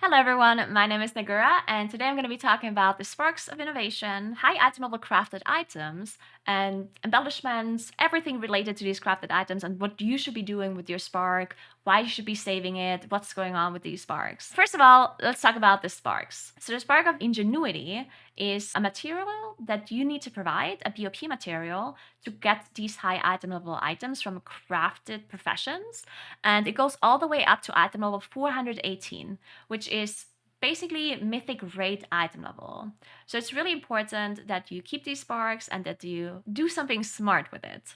Hello everyone, my name is Naguura, and today I'm going to be talking about the sparks of innovation, high item level crafted items, and embellishments, everything related to these crafted items, and what you should be doing with your spark, why you should be saving it, what's going on with these sparks. First of all, let's talk about the sparks. So the spark of ingenuity is a material that you need to provide, a BOP material, to get these high item level items from crafted professions, and it goes all the way up to item level 418, which is basically mythic rate item level. So it's really important that you keep these sparks and that you do something smart with it.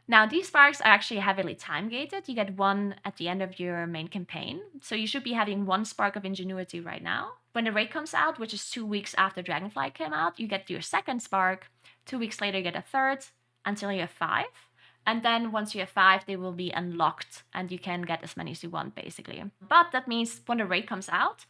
Now, these sparks are actually heavily time gated. You get one at the end of your main campaign. So you should be having one spark of ingenuity right now. When the raid comes out, which is 2 weeks after Dragonflight came out, you get your second spark. 2 weeks later, you get a third until you have 5. And then once you have 5, they will be unlocked and you can get as many as you want, basically. But that means when the raid comes out,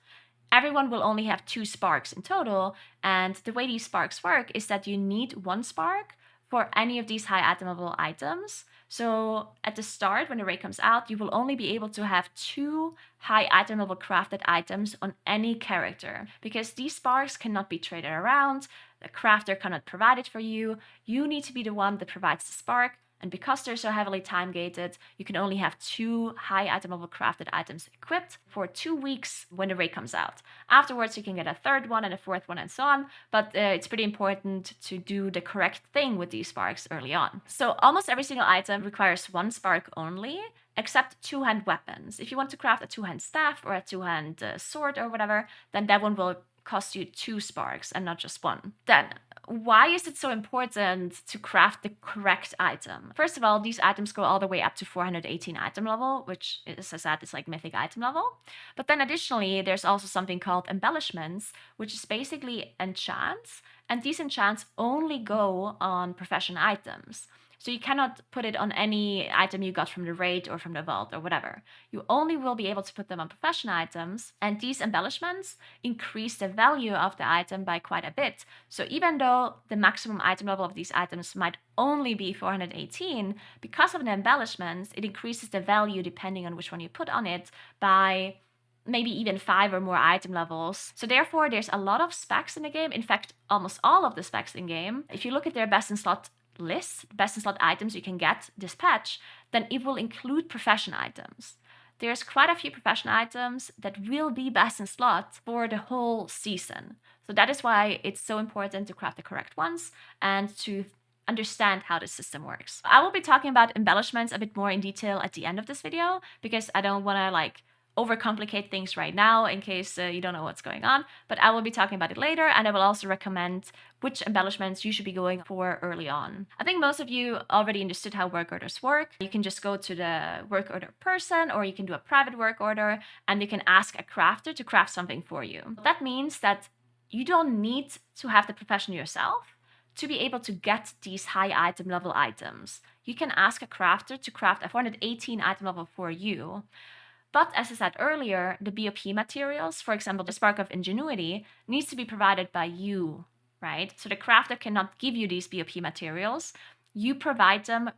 everyone will only have 2 sparks in total. And the way these sparks work is that you need 1 spark for any of these high item level items. So at the start, when the raid comes out, you will only be able to have 2 high item level crafted items on any character, because these sparks cannot be traded around. The crafter cannot provide it for you. You need to be the one that provides the spark. And because they're so heavily time gated, you can only have 2 high item level crafted items equipped for 2 weeks when the raid comes out. Afterwards, you can get a third one and a fourth one and so on. But it's pretty important to do the correct thing with these sparks early on. So almost every single item requires 1 spark only, except 2-hand weapons. If you want to craft a 2-hand staff or a 2-hand sword or whatever, then that one will cost you 2 sparks and not just 1. Then, why is it so important to craft the correct item? First of all, these items go all the way up to 418 item level, which, as I said, is like mythic item level. But then additionally, there's also something called embellishments, which is basically enchants. And these enchants only go on profession items. So you cannot put it on any item you got from the raid or from the vault or whatever. You only will be able to put them on profession items, and these embellishments increase the value of the item by quite a bit. So even though the maximum item level of these items might only be 418, because of the embellishments, it increases the value depending on which one you put on it by maybe even 5 or more item levels. So therefore, there's a lot of specs in the game. In fact, almost all of the specs in game. If you look at their best in slot list, best in slot items you can get this patch, then it will include profession items. There's quite a few profession items that will be best in slot for the whole season. So that is why it's so important to craft the correct ones and to understand how the system works. I will be talking about embellishments a bit more in detail at the end of this video, because I don't want to overcomplicate things right now in case you don't know what's going on, but I will be talking about it later, and I will also recommend which embellishments you should be going for early on. I think most of you already understood how work orders work. You can just go to the work order person, or you can do a private work order, and you can ask a crafter to craft something for you. That means that you don't need to have the profession yourself to be able to get these high item level items. You can ask a crafter to craft a 418 item level for you. But as I said earlier, the BOP materials, for example, the Spark of Ingenuity, needs to be provided by you, right? So the crafter cannot give you these BOP materials. You provide them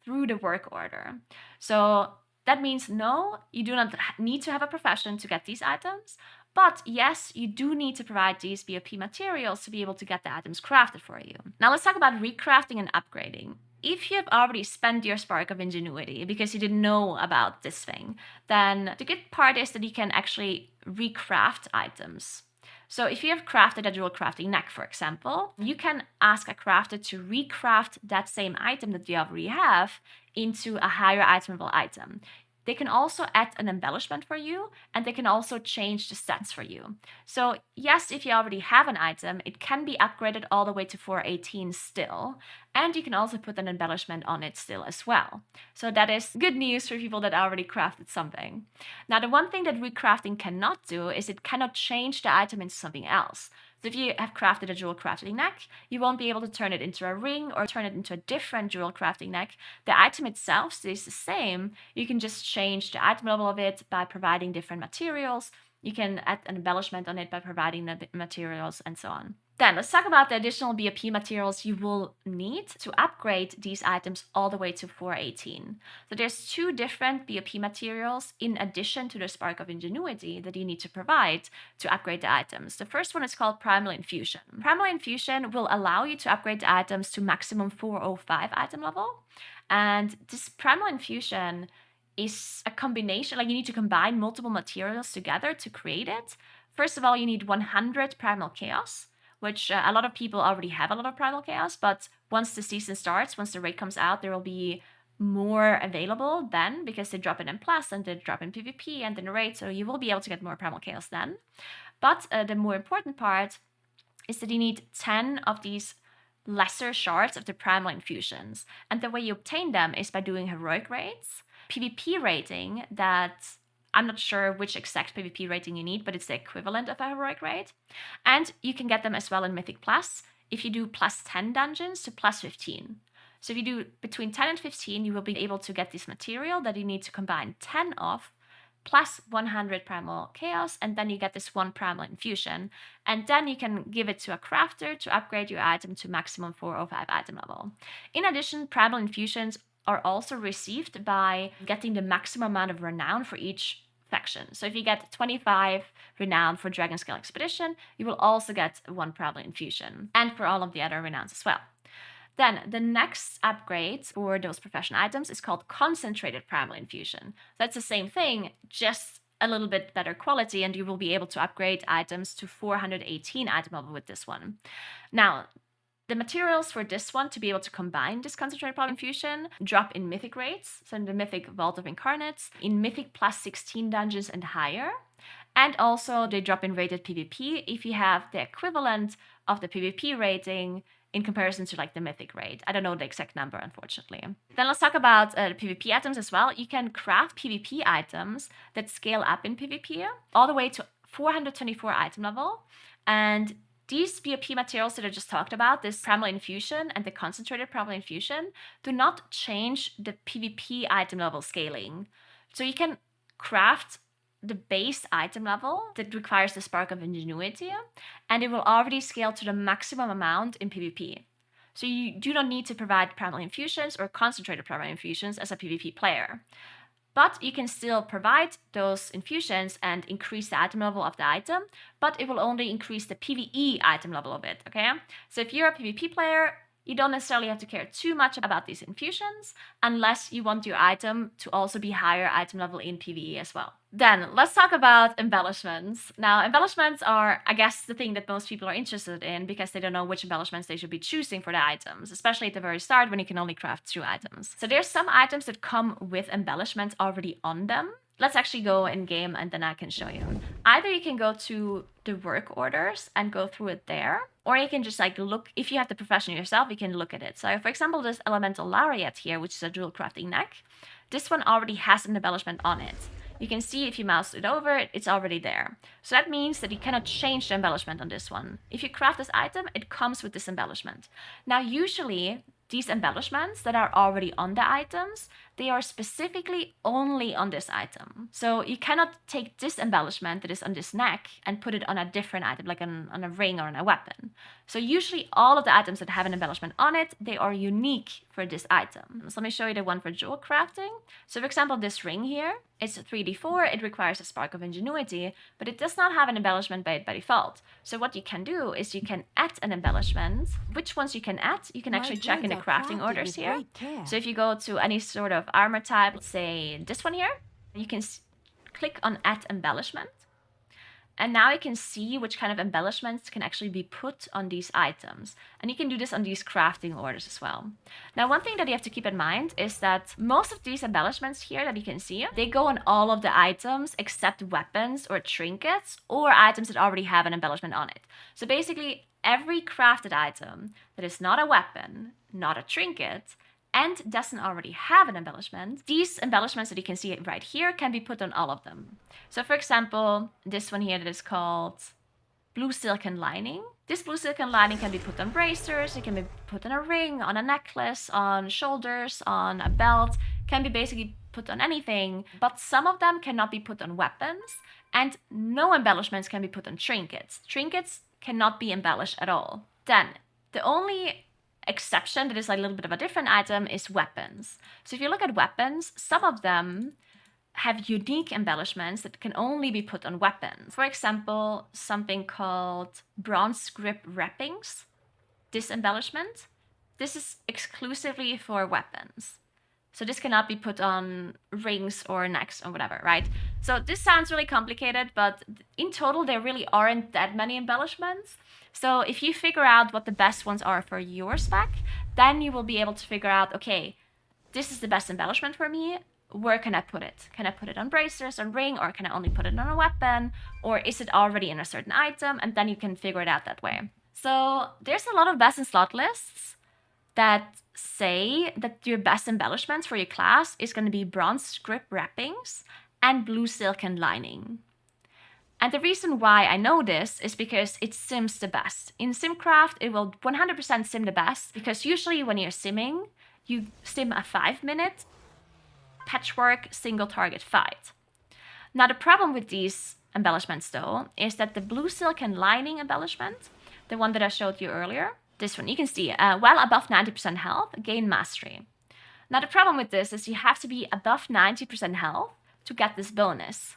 through the work order. So that means no, you do not need to have a profession to get these items. But yes, you do need to provide these BOP materials to be able to get the items crafted for you. Now let's talk about recrafting and upgrading. If you have already spent your Spark of Ingenuity because you didn't know about this thing, then the good part is that you can actually recraft items. So if you have crafted a dual crafting neck, for example, you can ask a crafter to recraft that same item that you already have into a higher item level item. They can also add an embellishment for you, and they can also change the stats for you. So yes, if you already have an item, it can be upgraded all the way to 418 still, and you can also put an embellishment on it still as well. So that is good news for people that already crafted something. Now, the one thing that recrafting cannot do is it cannot change the item into something else. So if you have crafted a jewel crafting neck, you won't be able to turn it into a ring or turn it into a different jewel crafting neck. The item itself stays the same. You can just change the item level of it by providing different materials. You can add an embellishment on it by providing the materials and so on. Then let's talk about the additional BOP materials you will need to upgrade these items all the way to 418. So there's 2 different BOP materials in addition to the Spark of Ingenuity that you need to provide to upgrade the items. The first one is called Primal Infusion. Primal Infusion will allow you to upgrade the items to maximum 405 item level. And this Primal Infusion is a combination, like you need to combine multiple materials together to create it. First of all, you need 100 Primal Chaos, which a lot of people already have a lot of Primal Chaos, but once the season starts, once the raid comes out, there will be more available then, because they drop in Plus and they drop in PvP and in the raid, so you will be able to get more Primal Chaos then. But the more important part is that you need 10 of these lesser shards of the Primal Infusions, and the way you obtain them is by doing heroic raids. PvP rating that I'm not sure which exact PvP rating you need, but it's the equivalent of a heroic raid. And you can get them as well in Mythic Plus if you do plus 10 dungeons to plus 15. So if you do between 10 and 15, you will be able to get this material that you need to combine 10 of plus 100 Primal Chaos, and then you get this 1 Primal Infusion. And then you can give it to a crafter to upgrade your item to maximum 405 item level. In addition, Primal Infusions are also received by getting the maximum amount of renown for each faction. So if you get 25 renown for Dragon Scale Expedition, you will also get 1 Primal Infusion, and for all of the other renowns as well. Then the next upgrade for those profession items is called Concentrated Primal Infusion. That's the same thing, just a little bit better quality, and you will be able to upgrade items to 418 item level with this one. Now, the materials for this one to be able to combine this Concentrated Primal Infusion drop in Mythic raids, so in the Mythic Vault of Incarnates, in Mythic plus 16 dungeons and higher. And also they drop in rated PvP if you have the equivalent of the PvP rating in comparison to like the Mythic raid. I don't know the exact number, unfortunately. Then let's talk about PvP items as well. You can craft PvP items that scale up in PvP all the way to 424 item level. And these BOP materials that I just talked about, this Primal Infusion and the Concentrated Primal Infusion, do not change the PvP item level scaling. So you can craft the base item level that requires the Spark of Ingenuity, and it will already scale to the maximum amount in PvP. So you do not need to provide Primal Infusions or Concentrated Primal Infusions as a PvP player. But you can still provide those infusions and increase the item level of the item, but it will only increase the PvE item level of it, okay? So if you're a PvP player, you don't necessarily have to care too much about these infusions unless you want your item to also be higher item level in PvE as well. Then let's talk about embellishments. Now, embellishments are, I guess, the thing that most people are interested in because they don't know which embellishments they should be choosing for the items, especially at the very start when you can only craft 2 items. So there's some items that come with embellishments already on them. Let's actually go in game and then I can show you. Either you can go to the work orders and go through it there, or you can just like look, if you have the profession yourself, you can look at it. So for example, this Elemental Lariat here, which is a dual crafting neck, this one already has an embellishment on it. You can see if you mouse it over, it's already there. So that means that you cannot change the embellishment on this one. If you craft this item, it comes with this embellishment. Now, usually, these embellishments that are already on the items, they are specifically only on this item. So you cannot take this embellishment that is on this neck and put it on a different item, like on a ring or on a weapon. So usually all of the items that have an embellishment on it, they are unique for this item. So let me show you the one for jewel crafting. So for example, this ring here, it's a 3d4, it requires a Spark of Ingenuity, but it does not have an embellishment by default. So what you can do is you can add an embellishment. Which ones you can add, you can actually check in the crafting orders here. So if you go to any sort of armor type, let's say this one here, you can click on add embellishment. And now you can see which kind of embellishments can actually be put on these items. And you can do this on these crafting orders as well. Now, one thing that you have to keep in mind is that most of these embellishments here that you can see, they go on all of the items except weapons or trinkets or items that already have an embellishment on it. So basically, every crafted item that is not a weapon, not a trinket, and doesn't already have an embellishment, these embellishments that you can see right here can be put on all of them. So for example, this one here that is called blue silken lining. This blue silken lining can be put on bracers, it can be put on a ring, on a necklace, on shoulders, on a belt, can be basically put on anything, but some of them cannot be put on weapons, and no embellishments can be put on trinkets. Trinkets cannot be embellished at all. Then, the only exception that is a little bit of a different item is weapons. So if you look at weapons, some of them have unique embellishments that can only be put on weapons. For example, something called bronze grip wrappings. This embellishment, this is exclusively for weapons. So this cannot be put on rings or necks or whatever, right? So this sounds really complicated, but in total, there really aren't that many embellishments. So if you figure out what the best ones are for your spec, then you will be able to figure out, okay, this is the best embellishment for me. Where can I put it? Can I put it on bracers, on ring, or can I only put it on a weapon? Or is it already in a certain item? And then you can figure it out that way. So there's a lot of best in slot lists that say that your best embellishments for your class is going to be bronze grip wrappings and blue silken lining. And the reason why I know this is because it sims the best. In SimCraft, it will 100% sim the best, because usually when you're simming, you sim a 5-minute patchwork single target fight. Now the problem with these embellishments though is that the blue silken lining embellishment, the one that I showed you earlier, this one, you can see well above 90% health, gain mastery. Now the problem with this is you have to be above 90% health to get this bonus.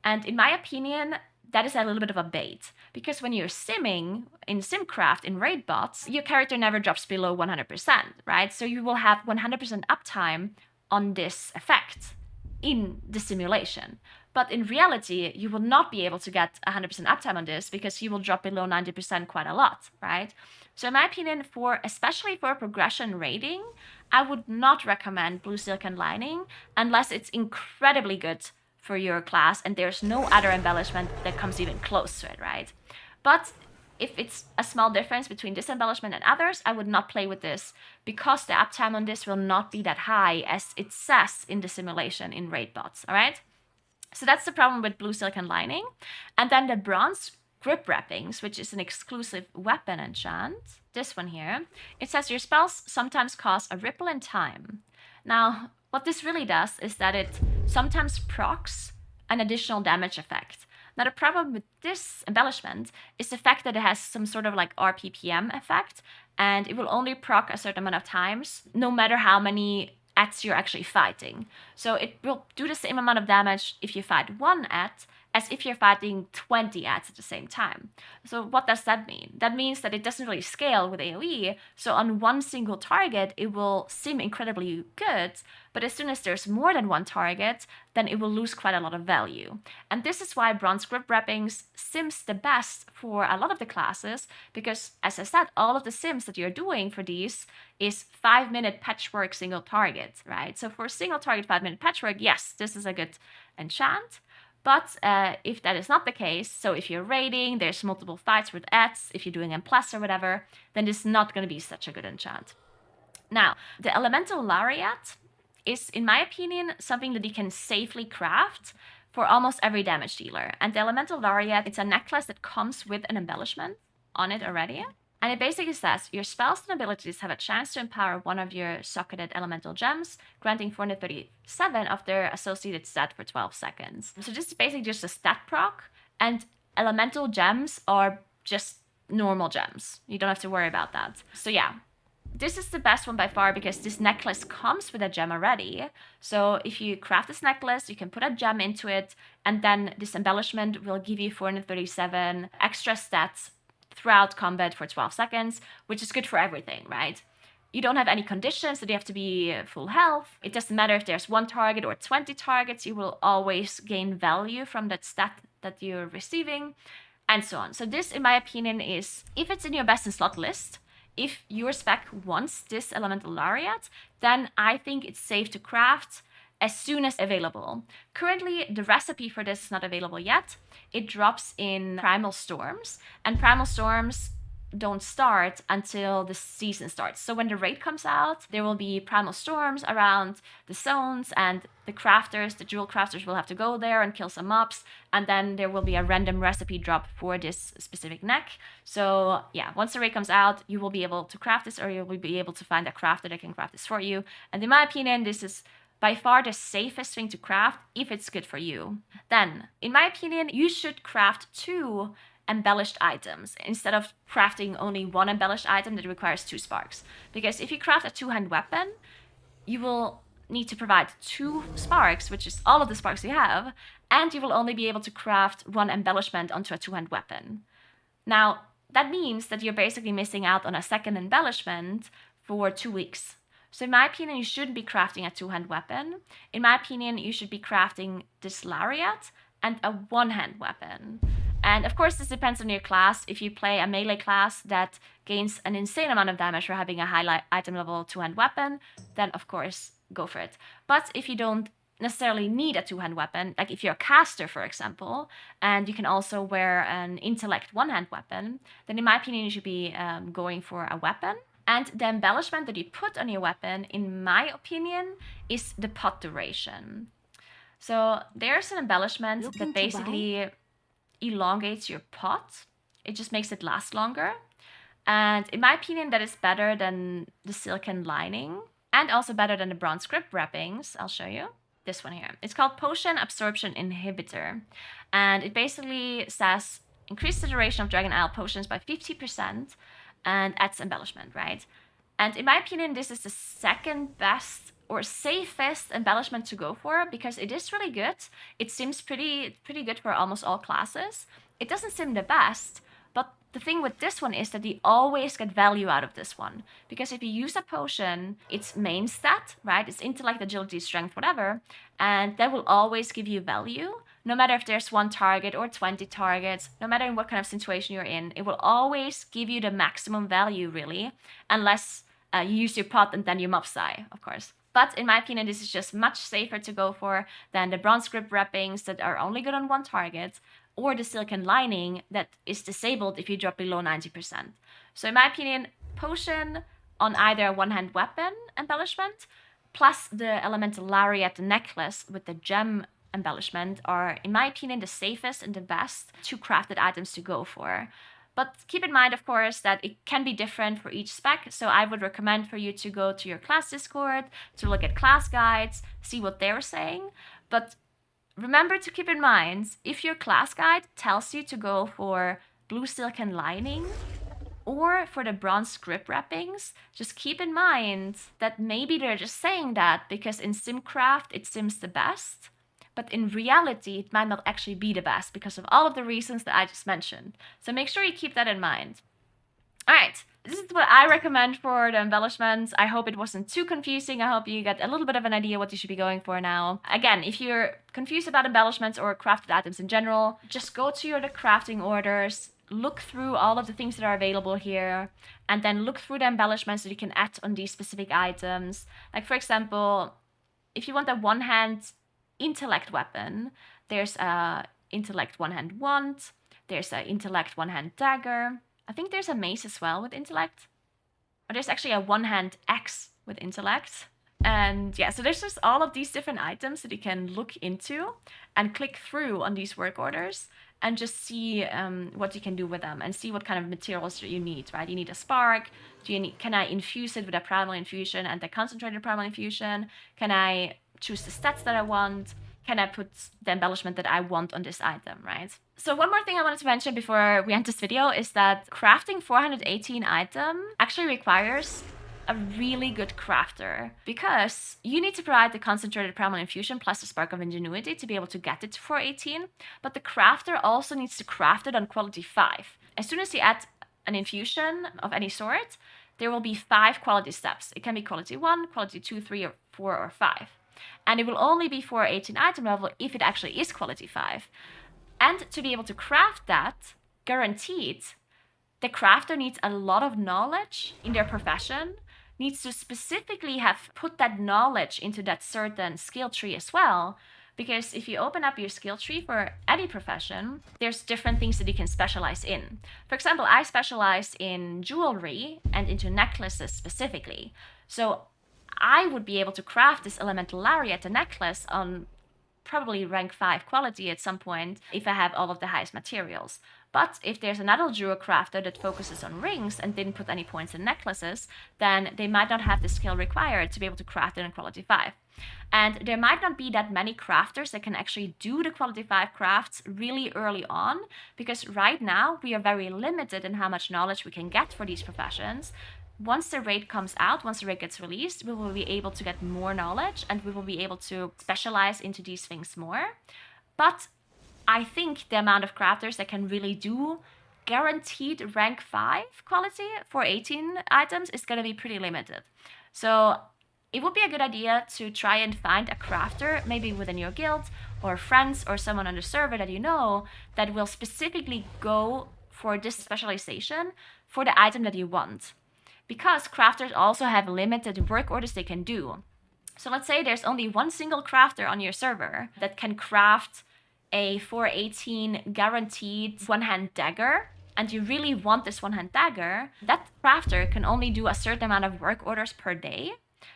And in my opinion, that is a little bit of a bait, because when you're simming in SimCraft, in raid bots, your character never drops below 100%, right? So you will have 100% uptime on this effect in the simulation. But in reality, you will not be able to get 100% uptime on this, because you will drop below 90% quite a lot, right? So in my opinion, especially for progression raiding, I would not recommend blue silken lining unless it's incredibly good for your class and there's no other embellishment that comes even close to it, right? But if it's a small difference between this embellishment and others, I would not play with this, because the uptime on this will not be that high as it says in the simulation in raid bots, all right? So that's the problem with blue silken lining. And then the bronze grip wrappings, which is an exclusive weapon enchant, this one here, it says your spells sometimes cause a ripple in time. Now, what this really does is that it sometimes procs an additional damage effect. Now, the problem with this embellishment is the fact that it has some sort of like RPPM effect, and it will only proc a certain amount of times, no matter how many ats you're actually fighting. So it will do the same amount of damage if you fight one at as if you're fighting 20 ats at the same time. So what does that mean? That means that it doesn't really scale with AoE, so on one single target it will seem incredibly good, but as soon as there's more than one target, then it will lose quite a lot of value. And this is why bronze grip wrappings sims the best for a lot of the classes, because as I said, all of the sims that you're doing for these is 5-minute patchwork single target, right? So for a single target 5-minute patchwork, yes, this is a good enchant. But if that is not the case, so if you're raiding, there's multiple fights with ats, if you're doing M+ or whatever, then this is not going to be such a good enchant. Now, the Elemental Lariat is, in my opinion, something that you can safely craft for almost every damage dealer. And the Elemental Lariat, it's a necklace that comes with an embellishment on it already. And it basically says, your spells and abilities have a chance to empower one of your socketed elemental gems, granting 437 of their associated stat for 12 seconds. So this is basically just a stat proc, and elemental gems are just normal gems. You don't have to worry about that. So yeah, this is the best one by far, because this necklace comes with a gem already. So if you craft this necklace, you can put a gem into it, and then this embellishment will give you 437 extra stats throughout combat for 12 seconds, which is good for everything, right? You don't have any conditions that you have to be full health. It doesn't matter if there's 1 target or 20 targets, you will always gain value from that stat that you're receiving, and so on. So this, in my opinion, is, if it's in your best in slot list, if your spec wants this Elemental Lariat, then I think it's safe to craft as soon as available. Currently, the recipe for this is not available yet. It drops in Primal Storms, and Primal Storms don't start until the season starts. So when the raid comes out, there will be Primal Storms around the zones, and the crafters, the jewel crafters, will have to go there and kill some mobs, and then there will be a random recipe drop for this specific neck. So yeah, once the raid comes out, you will be able to craft this, or you will be able to find a crafter that can craft this for you. And in my opinion, this is by far the safest thing to craft if it's good for you. Then, in my opinion, you should craft 2 embellished items instead of crafting only one embellished item that requires 2 sparks. Because if you craft a 2-hand weapon, you will need to provide 2 sparks, which is all of the sparks you have, and you will only be able to craft 1 embellishment onto a 2-hand weapon. Now, that means that you're basically missing out on a second embellishment for 2 weeks. So in my opinion, you shouldn't be crafting a 2-hand weapon. In my opinion, you should be crafting this lariat and a 1-hand weapon. And of course, this depends on your class. If you play a melee class that gains an insane amount of damage for having a high item level 2-hand weapon, then of course, go for it. But if you don't necessarily need a 2-hand weapon, like if you're a caster, for example, and you can also wear an intellect 1-hand weapon, then in my opinion, you should be going for a weapon. And the embellishment that you put on your weapon, in my opinion, is the pot duration. So there's an embellishment that basically elongates your pot. It just makes it last longer. And in my opinion, that is better than the silken lining and also better than the bronze grip wrappings. I'll show you. This one here. It's called Potion Absorption Inhibitor. And it basically says increase the duration of Dragon Isle potions by 50% and adds embellishment, right? And in my opinion, this is the second best or safest embellishment to go for because it is really good. It seems pretty good for almost all classes. It doesn't seem the best, but the thing with this one is that you always get value out of this one. Because if you use a potion, its main stat, right? It's intellect, agility, strength, whatever. And that will always give you value. No matter if there's 1 target or 20 targets, no matter in what kind of situation you're in, it will always give you the maximum value, really. Unless you use your pot and then you mob psi, of course. But in my opinion, this is just much safer to go for than the bronze grip wrappings that are only good on 1 target, or the silken lining that is disabled if you drop below 90%. So in my opinion, potion on either a 1-hand weapon embellishment, plus the elemental lariat necklace with the gem embellishment are, in my opinion, the safest and the best 2 crafted items to go for. But keep in mind, of course, that it can be different for each spec, so I would recommend for you to go to your class Discord, to look at class guides, see what they're saying. But remember to keep in mind, if your class guide tells you to go for blue silken lining or for the bronze grip wrappings, just keep in mind that maybe they're just saying that because in Simcraft it seems the best. But in reality, it might not actually be the best because of all of the reasons that I just mentioned. So make sure you keep that in mind. All right, this is what I recommend for the embellishments. I hope it wasn't too confusing. I hope you get a little bit of an idea what you should be going for now. Again, if you're confused about embellishments or crafted items in general, just go to your crafting orders, look through all of the things that are available here, and then look through the embellishments that you can add on these specific items. Like for example, if you want a 1-hand intellect weapon, there's a intellect 1-hand wand, there's a intellect 1-hand dagger. I think there's a mace as well with intellect. Or there's actually a 1-hand axe with intellect. And yeah, so there's just all of these different items that you can look into and click through on these work orders and just see what you can do with them and see what kind of materials you need, right? You need a spark. Can I infuse it with a primal infusion and the concentrated primal infusion? Can I choose the stats that I want? Can I put the embellishment that I want on this item, right? So one more thing I wanted to mention before we end this video is that crafting 418 item actually requires a really good crafter because you need to provide the concentrated primal infusion plus the spark of ingenuity to be able to get it to 418, but the crafter also needs to craft it on quality 5. As soon as you add an infusion of any sort, there will be 5 quality steps. It can be quality 1, quality 2, 3, or 4, or 5. And it will only be for 18 item level if it actually is quality 5. And to be able to craft that, guaranteed, the crafter needs a lot of knowledge in their profession, needs to specifically have put that knowledge into that certain skill tree as well. Because if you open up your skill tree for any profession, there's different things that you can specialize in. For example, I specialize in jewelry and into necklaces specifically. So I would be able to craft this elemental lariat, a necklace, on probably rank 5 quality at some point if I have all of the highest materials. But if there's another Druid crafter that focuses on rings and didn't put any points in necklaces, then they might not have the skill required to be able to craft it in quality 5. And there might not be that many crafters that can actually do the quality 5 crafts really early on, because right now we are very limited in how much knowledge we can get for these professions. Once the raid comes out, once the raid gets released, we will be able to get more knowledge and we will be able to specialize into these things more. But I think the amount of crafters that can really do guaranteed rank 5 quality for 18 items is going to be pretty limited. So it would be a good idea to try and find a crafter, maybe within your guild or friends or someone on the server that you know, that will specifically go for this specialization for the item that you want. Because crafters also have limited work orders they can do. So let's say there's only one single crafter on your server that can craft a 418 guaranteed one-hand dagger, and you really want this one-hand dagger, that crafter can only do a certain amount of work orders per day.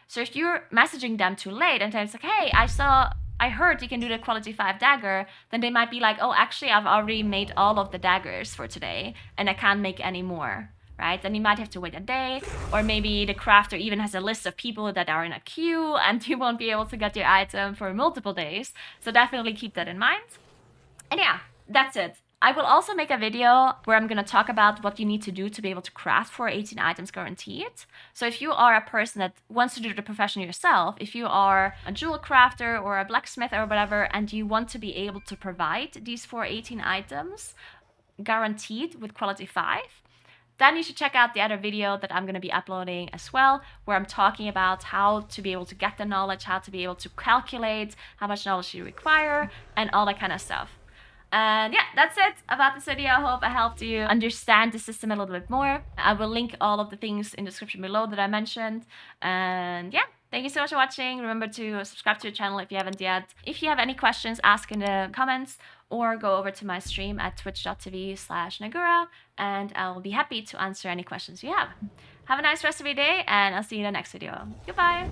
So if you're messaging them too late and then it's like, hey, I heard you can do the quality 5 dagger, then they might be like, oh, actually I've already made all of the daggers for today and I can't make any more, right? Then you might have to wait a day, or maybe the crafter even has a list of people that are in a queue and you won't be able to get your item for multiple days. So definitely keep that in mind. And yeah, that's it. I will also make a video where I'm going to talk about what you need to do to be able to craft for 18 items guaranteed. So if you are a person that wants to do the profession yourself, if you are a jewel crafter or a blacksmith or whatever, and you want to be able to provide these 418 items guaranteed with quality 5, then you should check out the other video that I'm going to be uploading as well, where I'm talking about how to be able to get the knowledge, how to be able to calculate how much knowledge you require, and all that kind of stuff. And yeah, that's it about this video. I hope I helped you understand the system a little bit more. I will link all of the things in the description below that I mentioned. And yeah, thank you so much for watching. Remember to subscribe to the channel if you haven't yet. If you have any questions, ask in the comments or go over to my stream at twitch.tv/Naguura and I'll be happy to answer any questions you have. Have a nice rest of your day and I'll see you in the next video. Goodbye!